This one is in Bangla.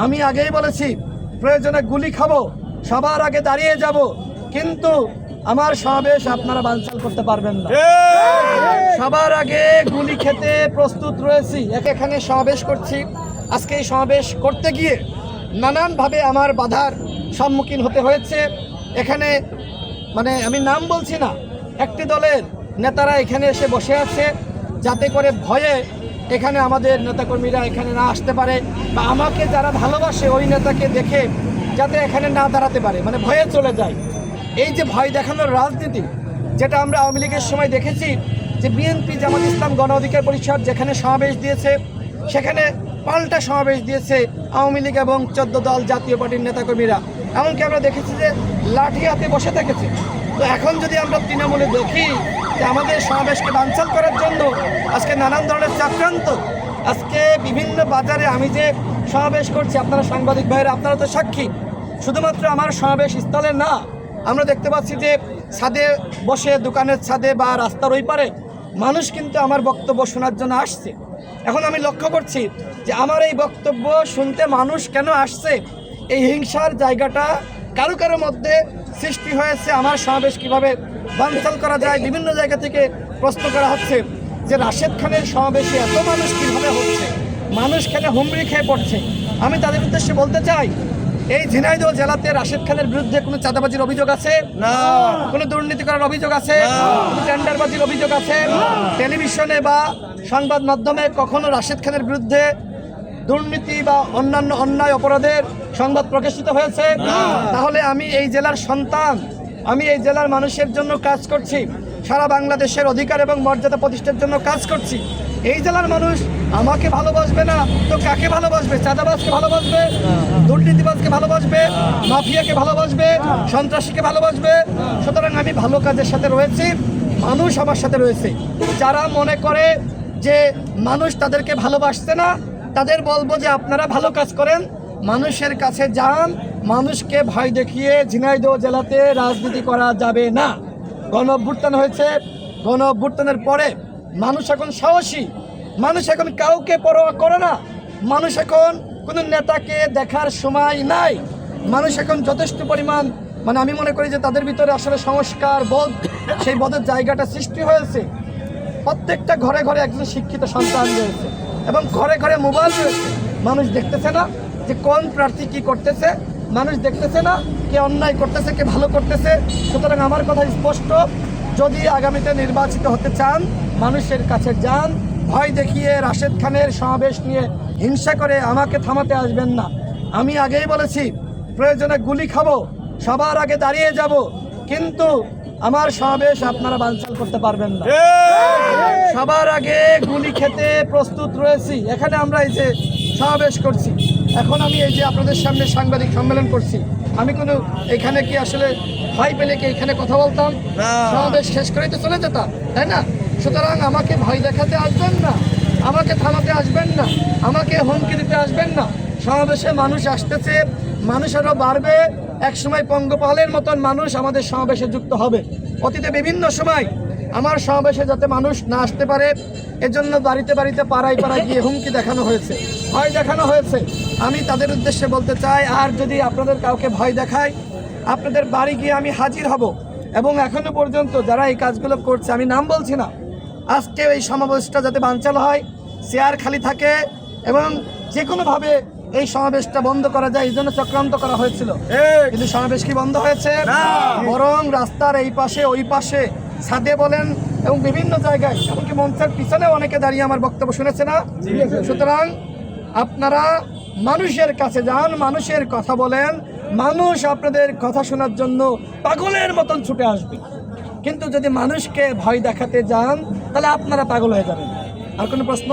আমি আগেই বলেছি প্রয়োজনে গুলি খাবো, সবার আগে দাঁড়িয়ে যাব, কিন্তু আমার সমাবেশ আপনারা বানচাল করতে পারবেন না। সবার আগে গুলি খেতে প্রস্তুত রয়েছি। এখানে সমাবেশ করছি। আজকে এই সমাবেশ করতে গিয়ে নানানভাবে আমার বাধার সম্মুখীন হতে হয়েছে। এখানে আমি নাম বলছি না, একটি দলের নেতারা এখানে এসে বসে আছে যাতে করে ভয়ে এখানে আমাদের নেতাকর্মীরা এখানে না আসতে পারে, বা আমাকে যারা ভালোবাসে ওই নেতাকে দেখে যাতে এখানে না দাঁড়াতে পারে, ভয়ে চলে যায়। এই যে ভয় দেখানোর রাজনীতি, যেটা আমরা আওয়ামী লীগের সময় দেখেছি, যে বিএনপি জামাত ইসলাম গণ অধিকার পরিষদ যেখানে সমাবেশ দিয়েছে সেখানে পাল্টা সমাবেশ দিয়েছে আওয়ামী লীগ এবং 14 দল জাতীয় পার্টির নেতাকর্মীরা। এমনকি আমরা দেখেছি যে লাঠি হাতে বসে থেকেছে। তো এখন যদি আমরা তৃণমূলে দেখি যে আমাদের সমাবেশকে বানচাল করার জন্য আজকে নানান ধরনের চক্রান্ত, আজকে বিভিন্ন বাজারে আমি যে সমাবেশ করছি, আপনারা সাংবাদিক ভাইয়েরা আপনারা তো সাক্ষী, শুধুমাত্র আমার সমাবেশ স্থলে না, আমরা দেখতে পাচ্ছি যে ছাদে বসে, দোকানের ছাদে বা রাস্তার ওই পারে মানুষ কিন্তু আমার বক্তব্য শোনার জন্য আসছে। এখন আমি লক্ষ্য করছি যে আমার এই বক্তব্য শুনতে মানুষ কেন আসছে, এই হিংসার জায়গাটা কারো কারো মধ্যে সৃষ্টি হয়েছে। আমার সমাবেশ কীভাবে বানচাল করা যায় বিভিন্ন জায়গা থেকে প্রশ্ন করা হচ্ছে যে রাশেদ খানের সমাবেশে এত মানুষ কীভাবে হচ্ছে, মানুষ খেলে হুমড়ি খেয়ে পড়ছে। আমি তাদের উদ্দেশ্যে বলতে চাই, এই ঝিনাইদহ জেলাতে রাশেদ খানের বিরুদ্ধে কোনো চাঁদাবাজির অভিযোগ আছে না, কোনো দুর্নীতি করার অভিযোগ আছে, কোনো টেন্ডারবাজির অভিযোগ আছে? টেলিভিশনে বা সংবাদ মাধ্যমে কখনো রাশেদ খানের বিরুদ্ধে দুর্নীতি বা অন্যান্য অন্যায় অপরাধের সংবাদ প্রকাশিত হয়েছে? তাহলে আমি এই জেলার সন্তান, আমি এই জেলার মানুষের জন্য কাজ করছি, সারা বাংলাদেশের অধিকার এবং মর্যাদা প্রতিষ্ঠার জন্য কাজ করছি। এই জেলার মানুষ আমাকে ভালোবাসবে না তো কাকে ভালোবাসবে? চাঁদাবাজকে ভালোবাসবে, দুর্নীতিবাজকে ভালোবাসবে, মাফিয়াকে ভালোবাসবে, সন্ত্রাসীকে ভালোবাসবে। সুতরাং আমি ভালো কাজের সাথে রয়েছি, মানুষ আমার সাথে রয়েছে। যারা মনে করে যে মানুষ তাদেরকে ভালোবাসছে না, তাদের বলবো যে আপনারা ভালো কাজ করেন, মানুষের কাছে যান, মানুষকে ভয় দেখিয়ে ঝিনাইদহ জেলাতে রাজনীতি করা যাবে না। গণ অভ্যুত্থান হয়েছে, গণ অভ্যুত্থানের পরে মানুষ এখন সাহসী, মানুষ এখন কাউকে পরোয়া করে না, মানুষ এখন কোনো নেতাকে দেখার সময় নাই, মানুষ এখন যথেষ্ট পরিমাণ আমি মনে করি যে তাদের ভিতরে আসলে সংস্কার বোধ, সেই বোধের জায়গাটা সৃষ্টি হয়েছে। প্রত্যেকটা ঘরে ঘরে একজন শিক্ষিত সন্তান রয়েছে এবং ঘরে ঘরে মোবাইল রয়েছে। মানুষ দেখতেছে না যে কোন প্রার্থী কি করতেছে, মানুষ দেখতেছে না কে অন্যায় করতেছে, কে ভালো করতেছে। সুতরাং আমার কথা স্পষ্ট, যদি আগামীতে নির্বাচিত হতে চান মানুষের কাছে যান, ভয় দেখিয়ে রাশেদ খানের সমাবেশ নিয়ে হিংসা করে আমাকে থামাতে আসবেন না। আমি আগেই বলেছি প্রয়োজনে গুলি খাবো, সবার আগে দাঁড়িয়ে যাব, কিন্তু আমার সমাবেশ আপনারা বানচাল করতে পারবেন না। সবার আগে গুলি খেতে প্রস্তুত রয়েছি। এখানে আমরা এই যে সমাবেশ করছি, এখন আমি এই যে আপনাদের সামনে সাংবাদিক সম্মেলন করছি, আমি কোনো এখানে কি আসলে ভয় পেলে কি এখানে কথা বলতাম? সমাবেশ শেষ করেই তো চলে যেতাম, তাই না? সুতরাং আমাকে ভয় দেখাতে আসবেন না, আমাকে থামাতে আসবেন না, আমাকে হুমকি দিতে আসবেন না। সমাবেশে মানুষ আসতেছে, মানুষ আরও বাড়বে। একসময় পঙ্গপালের মতন মানুষ আমাদের সমাবেশে যুক্ত হবে। অতীতে বিভিন্ন সময় আমার সমাবেশে যাতে মানুষ না আসতে পারে এজন্য বাড়িতে বাড়িতে পাড়ায় পাড়ায় গিয়ে হুমকি দেখানো হয়েছে, ভয় দেখানো হয়েছে। আমি তাদের উদ্দেশ্যে বলতে চাই, আর যদি আপনাদের কাউকে ভয় দেখায়, আপনাদের বাড়ি গিয়ে আমি হাজির হব। এবং এখনো পর্যন্ত যারা এই কাজগুলো করছে, আমি নাম বলছি না, আজকে এই সমাবেশটা যাতে বানচাল হয়, চেয়ার খালি থাকে এবং যে কোনোভাবে এই সমাবেশটা বন্ধ করা যায়, এই জন্য চক্রান্ত করা হয়েছিল। কিন্তু সমাবেশ কি বন্ধ হয়েছে? বরং রাস্তার এই পাশে ওই পাশে, ছাদে বলেন এবং বিভিন্ন জায়গায়, এমনকি মঞ্চের পিছনেও অনেকে দাঁড়িয়ে আমার বক্তব্য শুনেছে না? সুতরাং আপনারা মানুষের কাছে যান, মানুষের কথা বলেন, মানুষ আপনাদের কথা শোনার জন্য পাগলের মতন ছুটে আসবে। কিন্তু যদি মানুষকে ভয় দেখাতে যান তাহলে আপনারা পাগল হয়ে যাবেন। আর কোনো প্রশ্ন?